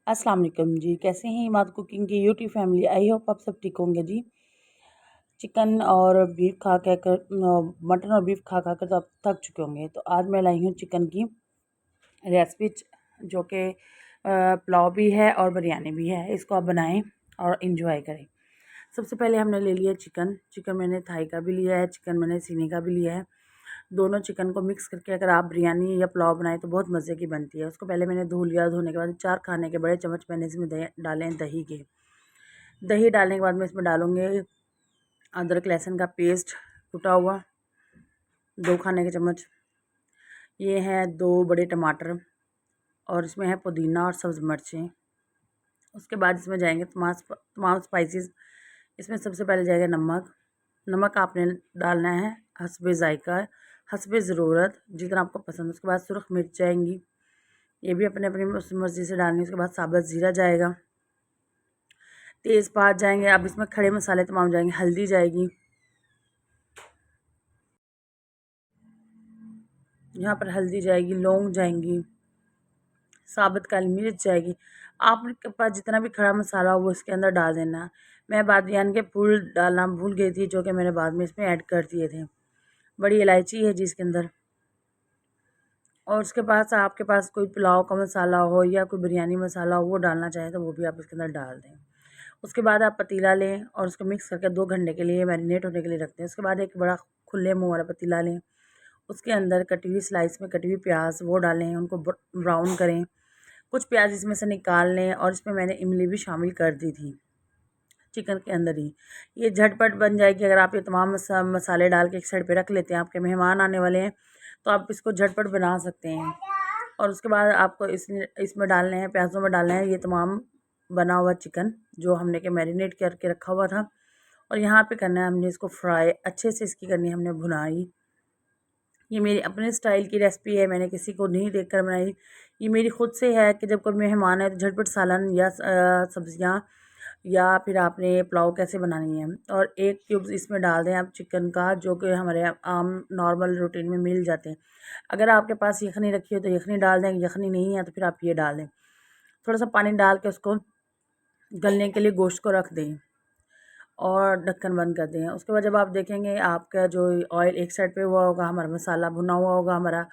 अस्सलाम वालेकुम जी। कैसे हैं इमाद कुकिंग की यूट्यूब फैमिली। आई होप आप सब ठीक होंगे जी। चिकन और बीफ खा कर मटन और बीफ खा खा कर तो आप थक चुके होंगे। तो आज मैं लाई हूँ चिकन की रेसिपी, जो कि पुलाव भी है और बिरयानी भी है। इसको आप बनाएं और इंजॉय करें। सबसे पहले हमने ले लिया चिकन मैंने थाई का भी लिया है, चिकन मैंने सीने का भी लिया है। दोनों चिकन को मिक्स करके अगर आप बिरयानी या पुलाव बनाएं तो बहुत मज़े की बनती है। उसको पहले मैंने धो लिया। धोने के बाद 4 खाने के बड़े चम्मच मैंने इसमें डाले हैं दही के। दही डालने के बाद मैं इसमें डालूँगी अदरक लहसुन का पेस्ट कुटा हुआ 2 खाने के चम्मच। ये है 2 बड़े टमाटर और इसमें है पुदीना और सब्ज़ मिर्चें। उसके बाद इसमें जाएंगे तमाम स्पाइसेस। इसमें सबसे पहले जाएगा नमक आपने डालना है हस्बे ज़ायका, हस्बे ज़रूरत, जितना आपको पसंद। उसके बाद सुरख मिर्च जाएंगी, ये भी अपने अपनी मर्ज़ी से डालनी। उसके बाद साबुत ज़ीरा जाएगा, तेज़पात जाएंगे। अब इसमें खड़े मसाले तमाम जाएंगे। हल्दी जाएगी, यहाँ पर हल्दी जाएगी, लौंग जाएंगी, साबुत काली मिर्च जाएगी। आपके पास जितना भी खड़ा मसाला हो वो इसके अंदर डाल देना। मैं बादियान के फूल डालना भूल गई थी, जो कि मैंने बाद में इसमें ऐड कर दिए थे। बड़ी इलायची है जी इसके अंदर। और उसके पास आपके पास कोई पुलाव का मसाला हो या कोई बिरयानी मसाला हो वो डालना चाहें तो वो भी आप इसके अंदर डाल दें। उसके बाद आप पतीला लें और उसको मिक्स करके 2 घंटे के लिए मैरिनेट होने के लिए रखते हैं। उसके बाद एक बड़ा खुले मुँह वाला पतीला लें, उसके अंदर कटी हुई स्लाइस में कटी हुई प्याज वो डालें, उनको ब्राउन करें। कुछ प्याज इसमें से निकाल लें और इसमें मैंने इमली भी शामिल कर दी थी चिकन के अंदर ही। ये झटपट बन जाएगी अगर आप ये तमाम मसाले डाल के एक साइड पे रख लेते हैं। आपके मेहमान आने वाले हैं तो आप इसको झटपट बना सकते हैं। और उसके बाद आपको इसमें डालने हैं, प्याज़ों में डालना है ये तमाम बना हुआ चिकन जो हमने के मैरिनेट करके रखा हुआ था। और यहाँ पे करना है हमने इसको फ्राई, अच्छे से इसकी करनी है हमने भुनाई। ये मेरी अपने स्टाइल की रेसिपी है, मैंने किसी को नहीं देखकर बनाई। ये मेरी खुद से है कि जब कोई मेहमान है तो झटपट सालन या सब्जियाँ या फिर आपने पुलाव कैसे बनानी है। और 1 क्यूब इसमें डाल दें आप चिकन का, जो कि हमारे आम नॉर्मल रूटीन में मिल जाते हैं। अगर आपके पास यखनी रखी हो तो यखनी डाल दें, यखनी नहीं है तो फिर आप ये डाल दें। थोड़ा सा पानी डाल के उसको गलने के लिए गोश्त को रख दें और ढक्कन बंद कर दें। उसके बाद जब आप देखेंगे आपका जो ऑयल एक साइड पे हुआ होगा, हमारा मसाला भुना हुआ होगा, हमारा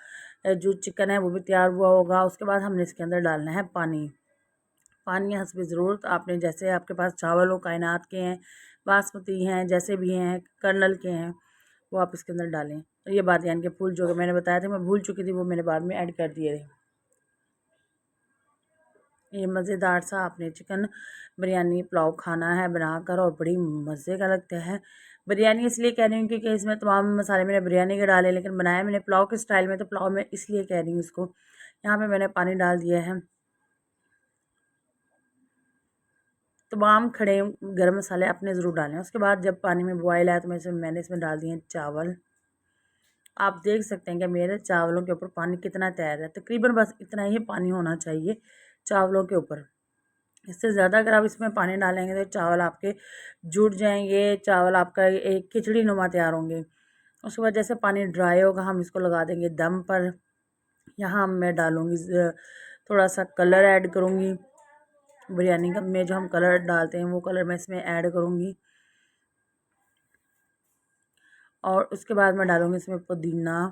जो चिकन है वो भी तैयार हुआ होगा। उसके बाद हमने इसके अंदर डालना है पानी हस्बे ज़रूरत। आपने जैसे आपके पास चावल हो, कायनात के हैं, बासमती हैं, जैसे भी हैं, कर्नल के हैं, वो आप इसके अंदर डालें। तो ये बादियान के फूल जो कि मैंने बताया था, मैं भूल चुकी थी, वो मैंने बाद में ऐड कर दिए थे। ये मज़ेदार सा आपने चिकन बिरयानी पुलाव खाना है बनाकर और बड़ी मज़े का लगता है। बिरयानी इसलिए कह रही हूँ क्योंकि इसमें तमाम मसाले मैंने बिरयानी के डाले, लेकिन बनाया मैंने पुलाव के स्टाइल में, तो पुलाव में इसलिए कह रही हूँ इसको। यहाँ पे मैंने पानी डाल दिया है। तमाम खड़े गरम मसाले अपने ज़रूर डालें। उसके बाद जब पानी में बॉयल आया तो मैंने इसमें डाल दिए चावल। आप देख सकते हैं कि मेरे चावलों के ऊपर पानी कितना तैर है। तकरीबन बस इतना ही पानी होना चाहिए चावलों के ऊपर। इससे ज़्यादा अगर आप इसमें पानी डालेंगे तो चावल आपके जुड़ जाएंगे, चावल आपका एक खिचड़ी नुमा तैयार होंगे। उसके बाद जैसे पानी ड्राई होगा हम इसको लगा देंगे दम पर। यहाँ मैं डालूँगी थोड़ा सा कलर ऐड करूँगी। बिरयानी का में जो हम कलर डालते हैं वो कलर मैं इसमें ऐड करूँगी। और उसके बाद मैं डालूँगी इसमें पुदीना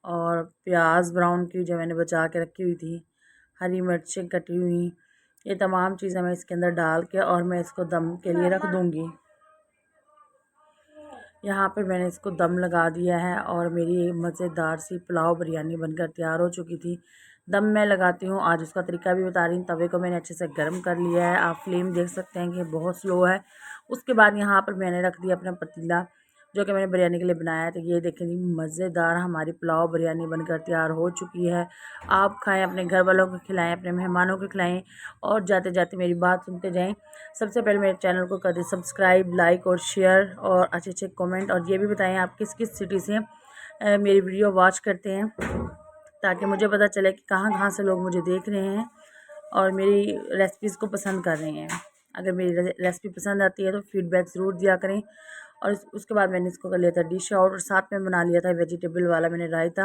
और प्याज ब्राउन की जो मैंने बचा के रखी हुई थी, हरी मिर्चें कटी हुई, ये तमाम चीज़ें मैं इसके अंदर डाल के और मैं इसको दम के लिए रख दूँगी। यहाँ पे मैंने इसको दम लगा दिया है और मेरी मज़ेदार सी पुलाव बिरयानी बनकर तैयार हो चुकी थी। दम मैं लगाती हूँ, आज उसका तरीका भी बता रही हूँ। तवे को मैंने अच्छे से गर्म कर लिया है, आप फ्लेम देख सकते हैं कि बहुत स्लो है। उसके बाद यहाँ पर मैंने रख दिया अपना पतीला जो कि मैंने बिरयानी के लिए बनाया है। तो ये देखें जी, मज़ेदार हमारी पुलाव बिरयानी बनकर तैयार हो चुकी है। आप खाएं, अपने घर वालों को खिलाएं, अपने मेहमानों को खिलाएं और जाते जाते मेरी बात सुनते जाएं। सबसे पहले मेरे चैनल को कर दें सब्सक्राइब, लाइक और शेयर और अच्छे अच्छे कमेंट। और ये भी बताएं आप किस किस सिटी से मेरी वीडियो वॉच करते हैं, ताकि मुझे पता चले कि कहाँ कहाँ से लोग मुझे देख रहे हैं और मेरी रेसिपीज़ को पसंद कर रहे हैं। अगर मेरी रेसिपी पसंद आती है तो फीडबैक ज़रूर दिया करें। और उसके बाद मैंने इसको कर लिया था डिश आउट और साथ में बना लिया था वेजिटेबल वाला मैंने रायता।